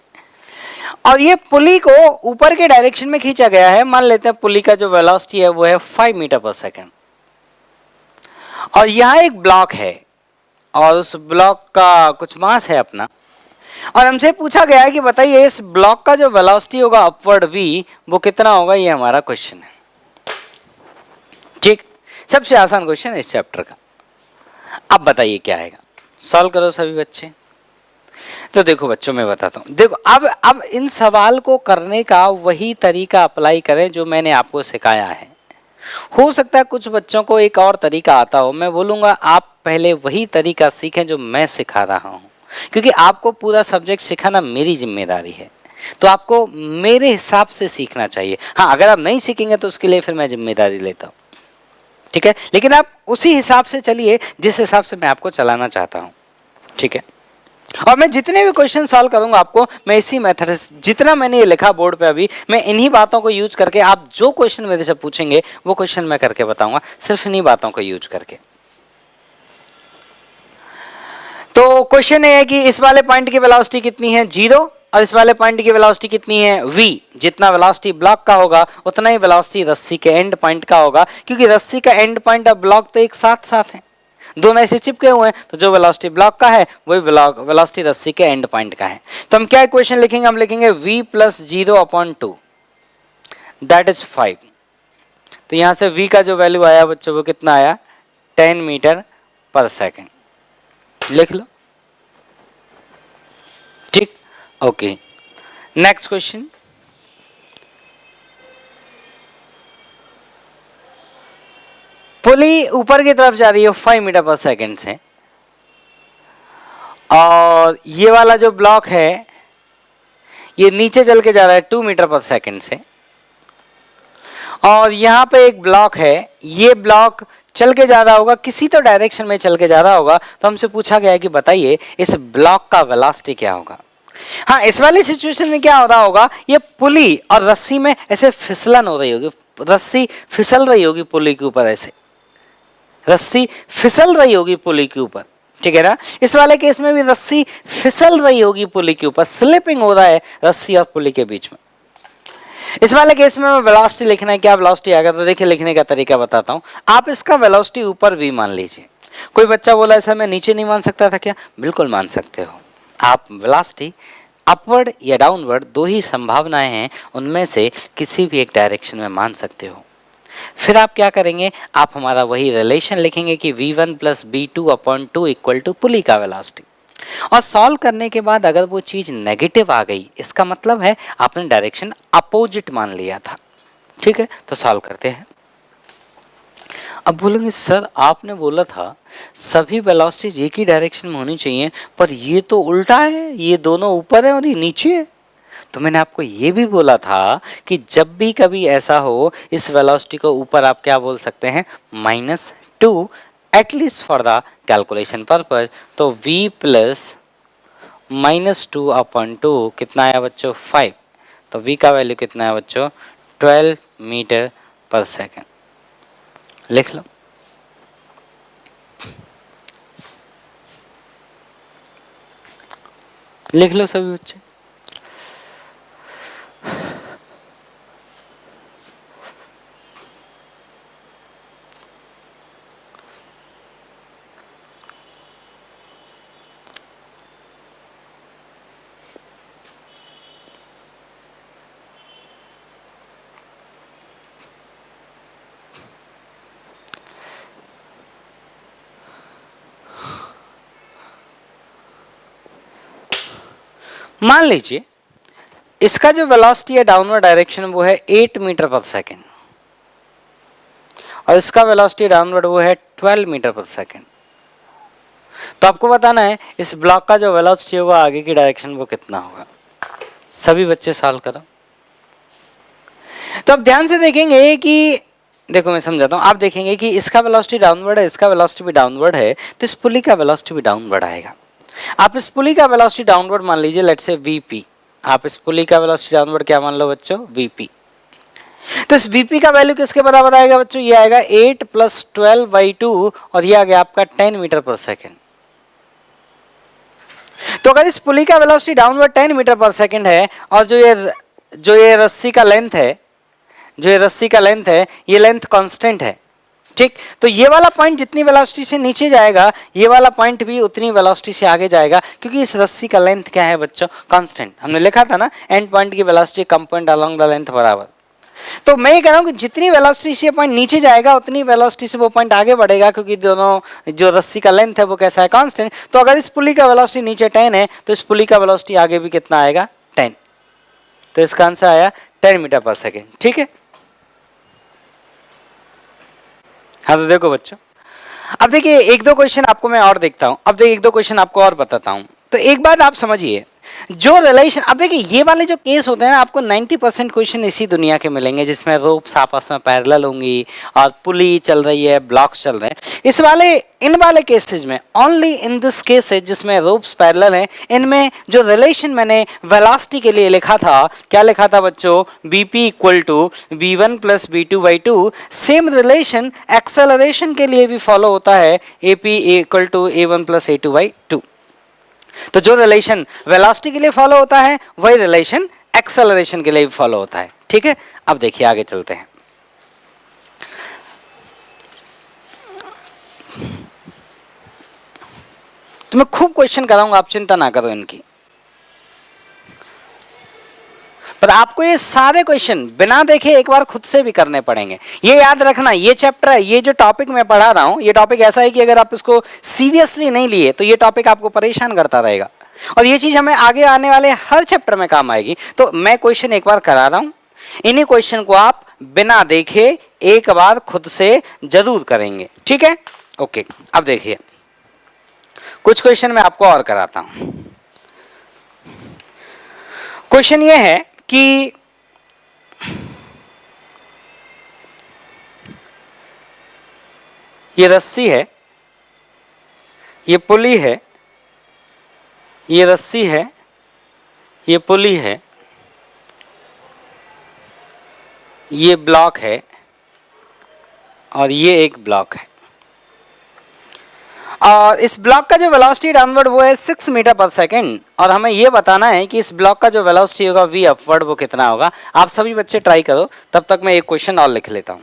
और ये पुली को ऊपर के डायरेक्शन में खींचा गया है। मान लेते हैं पुली का जो वेलोसिटी है वो है 5 मीटर पर सेकंड और यहां एक ब्लॉक है और उस ब्लॉक का कुछ मास है अपना, और हमसे पूछा गया है कि बताइए इस ब्लॉक का जो वेलोसिटी होगा अपवर्ड v वो कितना होगा। ये हमारा क्वेश्चन है। ठीक, सबसे आसान क्वेश्चन है इस चैप्टर का। अब बताइए क्या आएगा, सॉल्व करो सभी बच्चे। तो देखो बच्चों, मैं बताता हूं। देखो अब इन सवाल को करने का वही तरीका अप्लाई करें जो मैंने आपको सिखाया है। हो सकता है कुछ बच्चों को एक और तरीका आता हो, मैं बोलूंगा आप पहले वही तरीका सीखें जो मैं सिखा रहा हूं, क्योंकि आपको पूरा सब्जेक्ट सिखाना मेरी जिम्मेदारी है। तो आपको मेरे हिसाब से सीखना चाहिए। हाँ, अगर आप नहीं सीखेंगे तो उसके लिए फिर मैं जिम्मेदारी लेता हूं, ठीक है, लेकिन आप उसी हिसाब से चलिए जिस हिसाब से मैं आपको चलाना चाहता हूं। ठीक है, और मैं जितने भी क्वेश्चन सॉल्व करूंगा आपको मैं इसी मेथड से, जितना मैंने ये लिखा बोर्ड पे अभी, मैं इन्हीं बातों को यूज करके आप जो क्वेश्चन मेरे से पूछेंगे वो क्वेश्चन मैं करके बताऊंगा, सिर्फ इन्हीं बातों को यूज करके। तो क्वेश्चन ये है कि इस वाले पॉइंट की वेलोसिटी कितनी है, 0, और इस वाले पॉइंट की वेलोसिटी कितनी है, v। जितना वेलोसिटी ब्लॉक का होगा उतना ही वेलोसिटी रस्सी के एंड पॉइंट का होगा, क्योंकि रस्सी का एंड पॉइंट और ब्लॉक तो एक साथ साथ है, दोनों ऐसे चिपके हुए हैं। तो जो वेलोसिटी ब्लॉक का है वही वेलोसिटी रस्सी के एंड पॉइंट का है। तो हम क्या इक्वेशन लिखेंगे, हम लिखेंगे v प्लस 0/2 दैट इज 5। तो यहां से v का जो वैल्यू आया बच्चों वो कितना आया, 10 मीटर पर सेकेंड। लिख लो, ठीक, ओके। नेक्स्ट क्वेश्चन, पुली ऊपर की तरफ जा रही है 5 मीटर पर सेकेंड से, और ये वाला जो ब्लॉक है ये नीचे चल के जा रहा है 2 मीटर पर सेकेंड से, और यहां पे एक ब्लॉक है, ये ब्लॉक चल के जा रहा होगा, किसी तो डायरेक्शन में चल के जा रहा होगा। तो हमसे पूछा गया है कि बताइए इस ब्लॉक का वेलोसिटी क्या होगा। हाँ, इस वाली सिचुएशन में क्या हो रहा होगा, ये पुली और रस्सी में ऐसे फिसलन हो रही होगी, रस्सी फिसल रही होगी पुली के ऊपर, ऐसे रस्सी फिसल रही होगी पुली के ऊपर, ठीक है ना। इस वाले केस में भी रस्सी फिसल रही होगी पुली के ऊपर, स्लिपिंग हो रहा है रस्सी और पुली के बीच में। इस वाले केस में वेलोसिटी लिखना है, क्या वेलोसिटी आएगा, तो देखिए लिखने का तरीका बताता हूं। आप इसका वेलोसिटी ऊपर v मान लीजिए। कोई बच्चा बोला ऐसा मैं नीचे नहीं मान सकता था क्या, बिल्कुल मान सकते हो आप। वेलोसिटी अपवर्ड या डाउनवर्ड दो ही संभावनाएं हैं, उनमें से किसी भी एक डायरेक्शन में मान सकते हो। फिर आप क्या करेंगे, आप हमारा वही रिलेशन लिखेंगे कि v1 plus b2/2 equal to पुली का वेलोसिटी, और सॉल्व करने के बाद अगर वो चीज नेगेटिव आ गई इसका मतलब है आपने डायरेक्शन अपोजिट मान लिया था। ठीक है, तो सॉल्व करते हैं। अब बोलेंगे सर आपने बोला था सभी वेलोसिटीज एक ही डायरेक्शन में होनी चाहिए, पर ये तो उल्टा है, ये दोनों ऊपर है और ये नीचे है। तो मैंने आपको ये भी बोला था कि जब भी कभी ऐसा हो इस वेलोसिटी को ऊपर आप क्या बोल सकते हैं, -2, at least for the calculation purpose. तो v प्लस -2/2 कितना आया बच्चों, 5। तो v का वैल्यू कितना है बच्चों, 12 मीटर पर सेकेंड। लिख लो, लिख लो सभी बच्चे। मान लीजिए इसका जो वेलोसिटी है डाउनवर्ड डायरेक्शन वो है 8 मीटर पर सेकेंड और इसका वेलोसिटी डाउनवर्ड वो है 12 मीटर पर सेकेंड। तो आपको बताना है इस ब्लॉक का जो वेलोसिटी होगा आगे की डायरेक्शन वो कितना होगा। सभी बच्चे सॉल्व करो। तो अब ध्यान से देखेंगे कि देखो मैं समझाता हूं, आप देखेंगे कि इसका वेलोसिटी डाउनवर्ड है, इसका वेलोसिटी भी डाउनवर्ड है, तो इस पुली का वेलोसिटी भी डाउनवर्ड आएगा। आप इस पुली का वेलोसिटी डाउनवर्ड मान लीजिए, लेट्स से वीपी। आप इस पुली का वेलोसिटी डाउनवर्ड क्या मान लो बच्चों, वीपी। तो इस वीपी का वैल्यू किसके बराबर आएगा बच्चों, ये आएगा 8 + 12/2 और ये आ गया आपका 10 मीटर पर सेकेंड। तो अगर इस पुली का वेलोसिटी डाउनवर्ड 10 मीटर पर सेकेंड है और जो ये रस्सी का लेंथ है, जो ये रस्सी का लेंथ है, ये लेंथ कांस्टेंट है, ठीक। तो ये वाला पॉइंट जितनी वेलोसिटी से नीचे जाएगा ये वाला पॉइंट भी उतनी वेलोसिटी से आगे जाएगा, क्योंकि इस रस्सी का लेंथ क्या है बच्चों, कांस्टेंट। हमने लिखा था ना एंड पॉइंट की velocity come point along the length बराबर। तो मैं ये कह रहा हूं कि जितनी वेलोसिटी से पॉइंट नीचे जाएगा उतनी वेलोसिटी से वो पॉइंट आगे बढ़ेगा, क्योंकि दोनों जो रस्सी का लेंथ है वो कैसा है, कांस्टेंट। तो अगर इस पुली का वेलोसिटी नीचे 10 है तो इस पुली का वेलोसिटी आगे भी कितना आएगा, 10। तो इसका आंसर आया 10 मीटर पर सेकेंड, ठीक है। हाँ तो देखो बच्चों, अब देखिए एक दो क्वेश्चन आपको मैं और देखता हूं। अब देखिए एक दो क्वेश्चन आपको और बताता हूं। तो एक बात आप समझिए, जो रिलेशन, अब देखिए ये वाले जो केस होते हैं ना, आपको 90% क्वेश्चन इसी दुनिया के मिलेंगे जिसमें रोप्स आपस में पैरेलल होंगी और पुली चल रही है, ब्लॉक्स चल रहे हैं। इन वाले केसेस में ओनली इन दिस केसेस जिसमें रोप्स पैरेलल हैं, इनमें जो रिलेशन मैंने वेलोसिटी के लिए लिखा था, क्या लिखा था बच्चों, bp = v1 + v2/2। Same relation acceleration के लिए भी फॉलो होता है, ap = a1 + a2/2। तो जो रिलेशन वेलोसिटी के लिए फॉलो होता है वही रिलेशन एक्सेलरेशन के लिए भी फॉलो होता है, ठीक है। अब देखिए आगे चलते हैं। तो मैं खूब क्वेश्चन कराऊंगा, आप चिंता ना करो इनकी, पर आपको ये सारे क्वेश्चन बिना देखे एक बार खुद से भी करने पड़ेंगे। ये याद रखना, ये चैप्टर है, ये जो टॉपिक मैं पढ़ा रहा हूं, ये टॉपिक ऐसा है कि अगर आप इसको सीरियसली नहीं लिए तो ये टॉपिक आपको परेशान करता रहेगा और ये चीज हमें आगे आने वाले हर चैप्टर में काम आएगी। तो मैं क्वेश्चन एक बार करा रहा हूं, इन्हीं क्वेश्चन को आप बिना देखे एक बार खुद से जरूर करेंगे, ठीक है। ओके, अब देखिए कुछ क्वेश्चन मैं आपको और कराता हूं। क्वेश्चन ये है कि ये रस्सी है, ये पुली है, ये रस्सी है, ये पुली है, ये ब्लॉक है और ये एक ब्लॉक है और इस ब्लॉक का जो वेलोसिटी डाउनवर्ड वो है 6 मीटर पर सेकेंड और हमें ये बताना है कि इस ब्लॉक का जो वेलोसिटी होगा v अपवर्ड वो कितना होगा। आप सभी बच्चे ट्राई करो, तब तक मैं एक क्वेश्चन और लिख लेता हूं।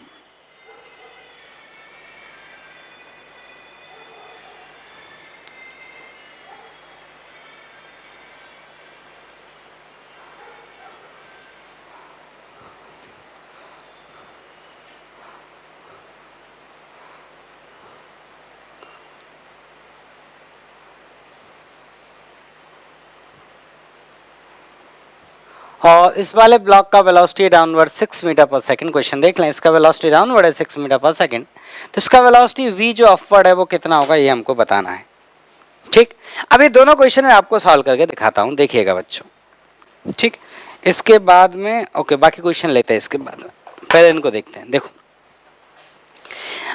और इस वाले ब्लॉक का वेलोसिटी डाउनवर्ड 6 मीटर पर सेकंड। क्वेश्चन देख लें, इसका वेलोसिटी डाउनवर्ड है 6 मीटर पर सेकंड, तो इसका वेलोसिटी v जो अपवर्ड है वो कितना होगा ये हमको बताना है, ठीक। अब ये दोनों क्वेश्चन मैं आपको सॉल्व करके दिखाता हूं, देखिएगा बच्चों, ठीक। इसके बाद में ओके बाकी क्वेश्चन लेते हैं इसके बाद में, पहले इनको देखते हैं। देखो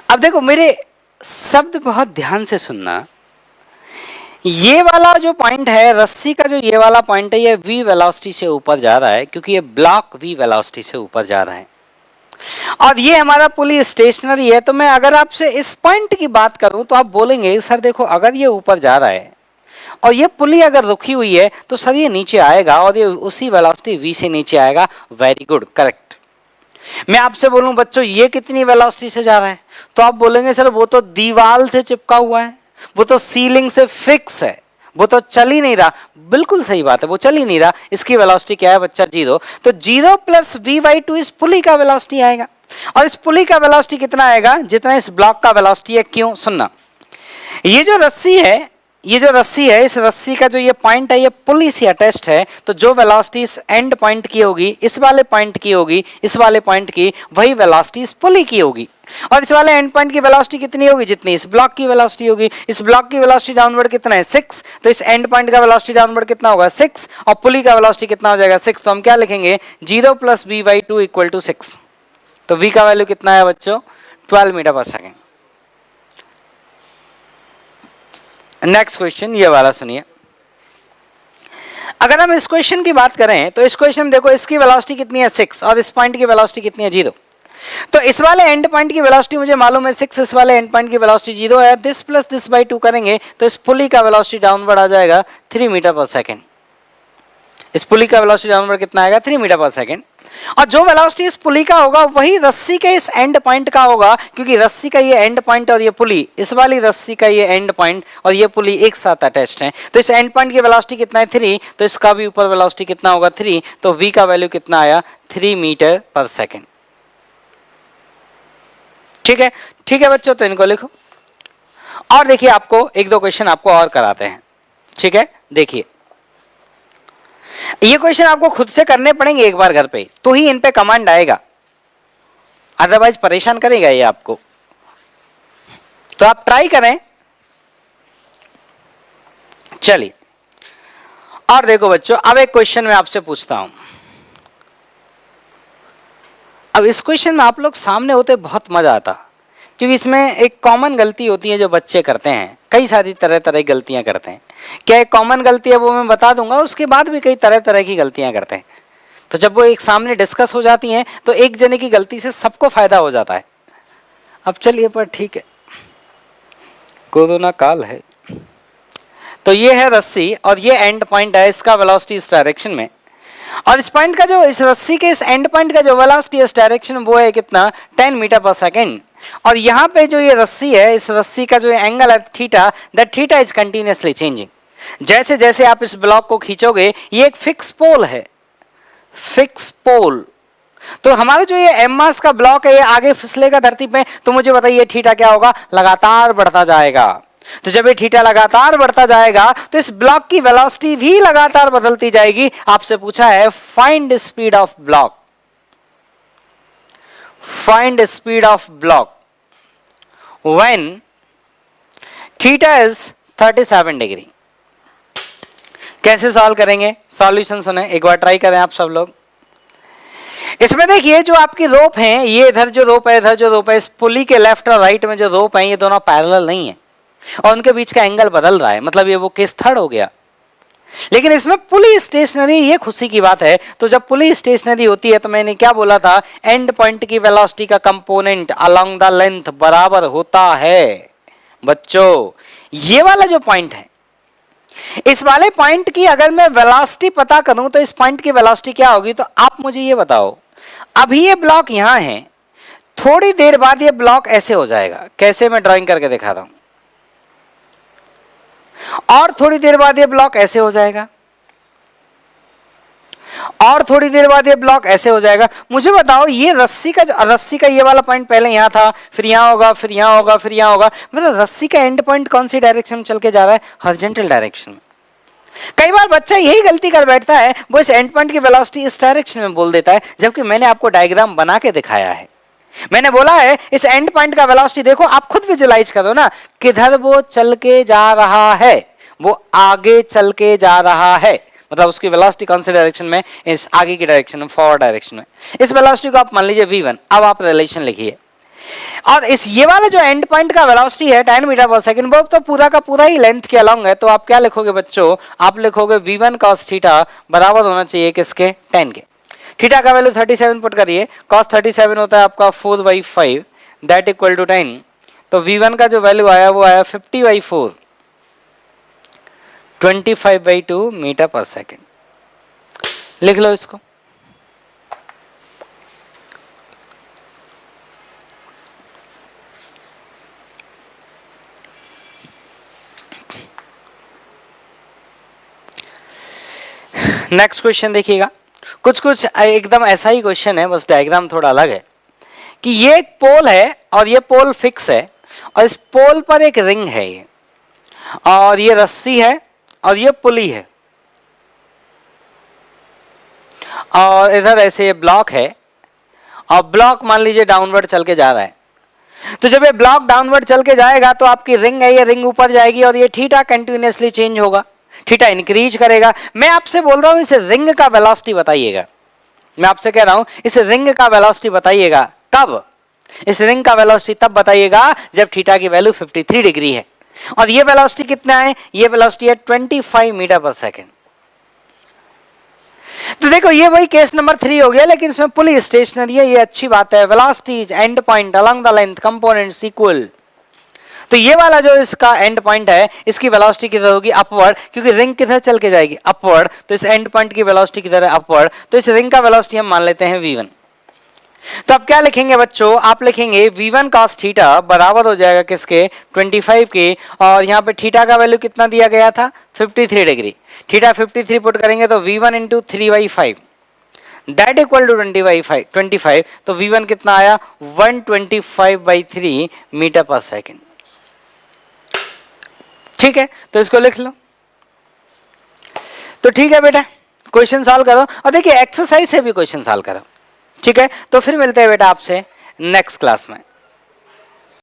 अब देखो मेरे शब्द बहुत ध्यान से सुनना। ये वाला जो पॉइंट है, रस्सी का जो ये वाला पॉइंट है, ये v वेलोसिटी से ऊपर जा रहा है क्योंकि ये ब्लॉक v वेलोसिटी से ऊपर जा रहा है और ये हमारा पुली स्टेशनरी है। तो मैं अगर आपसे इस पॉइंट की बात करूं तो आप बोलेंगे सर देखो अगर ये ऊपर जा रहा है और ये पुली अगर रुकी हुई है तो सर ये नीचे आएगा और ये उसी वेलोसिटी v से नीचे आएगा। Very good, correct. मैं आपसे बोलूं बच्चों ये कितनी वेलोसिटी से जा रहा है, तो आप बोलेंगे सर वो तो दीवार से चिपका हुआ है, वो तो सीलिंग से फिक्स है, वो तो चल ही नहीं रहा। बिल्कुल सही बात है, वो चल ही नहीं रहा। इसकी वेलोसिटी क्या है बच्चा, 0। तो 0 + v/2 इस पुली का वेलोसिटी आएगा और इस पुली का वेलोसिटी कितना आएगा, जितना इस ब्लॉक का वेलोसिटी है। क्यों, सुनना, ये जो रस्सी है ये जो रस्सी है, इस रस्सी का जो ये पॉइंट है, ये पुली से अटैच्ड है, तो जो वेलोसिटी इस एंड पॉइंट की होगी, इस वाले पॉइंट की होगी, इस वाले पॉइंट की, वही वेलोसिटी इस पुली की होगी। और इस वाले एंड पॉइंट की वेलोसिटी कितनी होगी? जितनी इस ब्लॉक की वेलोसिटी होगी। इस ब्लॉक की वेलोसिटी डाउनवर्ड कितना है? 6। तो इस एंड पॉइंट का वेलोसिटी डाउनवर्ड कितना होगा? 6। और पुली का वेलोसिटी कितना हो जाएगा? 6। तो हम क्या लिखेंगे? 0 + v/2 = 6। तो v का वैल्यू कितना है बच्चों? 12 मीटर पर सेकेंड। नेक्स्ट क्वेश्चन ये वाला सुनिए। अगर हम इस क्वेश्चन की बात करें तो इस क्वेश्चन देखो, इसकी वेलोसिटी कितनी है? 6 और इस पॉइंट की वेलोसिटी कितनी है? 0। तो इस वाले एंड पॉइंट की वेलोसिटी मुझे मालूम है 6, इस वाले एंड पॉइंट की वेलोसिटी 0 है। दिस प्लस दिस बाई 2 करेंगे तो इस पुली का वेलोसिटी डाउनवर्ड आ जाएगा 3 मीटर पर सेकेंड। इस पुली का वेलोसिटी डाउनवर्ड कितना आएगा? 3 मीटर पर सेकेंड। और जो वेलोसिटी इस पुली का होगा वही रस्सी के इस एंड पॉइंट का होगा, क्योंकि रस्सी का ये एंड पॉइंट और ये पुली, इस वाली रस्सी का ये एंड पॉइंट और ये पुली एक साथ अटैच्ड हैं। तो इस एंड पॉइंट की वेलोसिटी कितना है? 3। तो इसका भी ऊपर वेलोसिटी कितना होगा? 3। तो v का वैल्यू कितना आया? 3 मीटर पर सेकेंड। ठीक है, ठीक है बच्चों, तो इनको लिखो। और देखिए, आपको एक दो क्वेश्चन आपको और कराते हैं। ठीक है, देखिए ये क्वेश्चन आपको खुद से करने पड़ेंगे एक बार घर पे, तो ही इन पे कमांड आएगा, अदरवाइज परेशान करेगा ये आपको। तो आप ट्राई करें। चलिए, और देखो बच्चों, अब एक क्वेश्चन मैं आपसे पूछता हूं। अब इस क्वेश्चन में आप लोग सामने होते बहुत मजा आता, क्योंकि इसमें एक कॉमन गलती होती है जो बच्चे करते हैं। कई सारी तरह तरह की गलतियां करते हैं। क्या एक कॉमन गलती है वो मैं बता दूंगा, उसके बाद भी कई तरह तरह की गलतियां करते हैं। तो जब वो एक सामने डिस्कस हो जाती हैं तो एक जने की गलती से सबको फायदा हो जाता है। अब चलिए, पर ठीक है, कोरोना काल है। तो ये है रस्सी और ये एंड पॉइंट है, इसका वेलोसिटी इस डायरेक्शन में, और इस पॉइंट का जो, इस रस्सी के इस एंड पॉइंट का जो वेलोसिटी इस डायरेक्शन में वो है कितना? 10 मीटर पर सेकेंड। और यहां पे जो ये रस्सी है, इस रस्सी का जो एंगल है theta, that theta is continuously changing. जैसे जैसे आप इस ब्लॉक को खींचोगे, ये एक फिक्स पोल है, फिक्स पोल। तो हमारा जो ये एम मास का ब्लॉक है, ये आगे फिसलेगा धरती पे, तो मुझे बताइए थीटा क्या होगा? लगातार बढ़ता जाएगा। तो जब ये थीटा लगातार बढ़ता जाएगा तो इस ब्लॉक की वेलोसिटी भी लगातार बदलती जाएगी। आपसे पूछा है find speed of block, find speed of block when theta is 37 degree. कैसे सॉल्व करेंगे? सॉल्यूशन सुने, एक बार ट्राई करें आप सब लोग। इसमें देखिए, जो आपकी रोप है, ये इधर जो रोप है, इधर जो रोप है, इस पुली के लेफ्ट और राइट में जो रोप है, ये दोनों पैरेलल नहीं है और उनके बीच का एंगल बदल रहा है, मतलब ये वो केस थर्ड हो गया। लेकिन इसमें पुली स्टेशनरी, ये खुशी की बात है। तो जब पुली स्टेशनरी होती है तो मैंने क्या बोला था? एंड पॉइंट की वेलोसिटी का कंपोनेंट अलोंग द लेंथ बराबर होता है। बच्चों, ये वाला जो पॉइंट है, इस वाले पॉइंट की अगर मैं वेलोसिटी पता करूं तो इस पॉइंट की वेलोसिटी क्या होगी? तो आप मुझे ये बताओ, अभी ये ब्लॉक यहां है, थोड़ी देर बाद ये ब्लॉक ऐसे हो जाएगा। कैसे? मैं ड्राइंग करके दिखाता हूं। और थोड़ी देर बाद ये ब्लॉक ऐसे हो जाएगा, और थोड़ी देर बाद ये ब्लॉक ऐसे हो जाएगा। मुझे बताओ, ये रस्सी का ये वाला पॉइंट पहले यहां था, फिर यहां होगा, फिर यहां होगा, फिर यहां होगा, मतलब रस्सी का एंड पॉइंट कौन सी डायरेक्शन में चल के जा रहा है? हॉरिजॉन्टल डायरेक्शन में। कई बार बच्चा यही गलती कर बैठता है, वो इस एंड पॉइंट की वेलोसिटी इस डायरेक्शन में बोल देता है, जबकि मैंने आपको डायग्राम बना के दिखाया है। मैंने बोला है इस एंड पॉइंट का वेलोसिटी देखो, आप खुद विजुलाइज करो ना, किधर वो चल के जा रहा है? वो आगे चल के जा रहा है, मतलब उसकी वेलोसिटी कौन से डायरेक्शन में? इस आगे की डायरेक्शन में, फॉरवर्ड डायरेक्शन में। इस वेलोसिटी को आप मान लीजिए v1। अब आप रिलेशन लिखिए, और इस ये वाला जो एंड पॉइंट का वेलोसिटी है 10 मीटर पर सेकंड, वो तो पूरा का पूरा ही लेंथ के अलोंग है। तो आप क्या लिखोगे बच्चों? आप लिखोगे v1 cos थीटा बराबर होना चाहिए किसके? 10 के। थीटा का वैल्यू 37 पुट करिए, cos 37 होता है आपका 4/5, दैट इक्वल टू 10। तो v1 का जो वैल्यू आया वो आया 50/4, 25/2 मीटर पर सेकेंड। लिख लो इसको। नेक्स्ट क्वेश्चन देखिएगा, कुछ एकदम ऐसा ही क्वेश्चन है, बस डायग्राम थोड़ा अलग है। कि ये एक पोल है और ये पोल फिक्स है, और इस पोल पर एक रिंग है ये, और ये रस्सी है और ये पुली है, और इधर ऐसे ये ब्लॉक है, और ब्लॉक मान लीजिए डाउनवर्ड चल के जा रहा है। तो जब ये ब्लॉक डाउनवर्ड चल के जाएगा तो आपकी रिंग है, ये रिंग ऊपर जाएगी और ये थीटा कंटिन्यूअसली चेंज होगा, थीटा इंक्रीज करेगा। मैं आपसे बोल रहा हूं इस रिंग का वेलोसिटी बताइएगा, मैं आपसे कह रहा हूं इस रिंग का वेलोसिटी बताइएगा। कब? इस रिंग का वेलोसिटी तब बताइएगा जब थीटा की वैल्यू 53 डिग्री है। और ये वेलोसिटी कितना है? ये वेलोसिटी है 25 मीटर पर सेकेंड। तो देखो ये वही केस नंबर 3 हो गया, लेकिन इसमें पुली स्टेशनरी है, ये अच्छी बात है। Velocity and point along the length components equal. तो ये वाला जो इसका एंड पॉइंट है, इसकी वेलोसिटी किधर होगी? अपवर्ड, क्योंकि रिंग किधर चल के जाएगी? अपवर्ड। तो इस एंड पॉइंट की वेलोसिटी किधर है? अपवर्ड। तो इस रिंग का वेलोसिटी हम मान लेते हैं v1। तो अब क्या लिखेंगे बच्चों? आप लिखेंगे v1 cos थीटा बराबर हो जाएगा किसके? 25 के। और यहाँ पे थीटा का वैल्यू कितना दिया गया था? 53 डिग्री। थीटा 53 पुट करेंगे तो v1 into 3/5 that equal to 25। तो v1 कितना आया? 125/3 मीटर पर सेकेंड। ठीक है, तो इसको लिख लो। तो ठीक है बेटा, क्वेश्चन सॉल्व करो, और देखिए एक्सरसाइज से भी क्वेश्चन सॉल्व करो। ठीक है, तो फिर मिलते हैं बेटा आपसे नेक्स्ट क्लास में।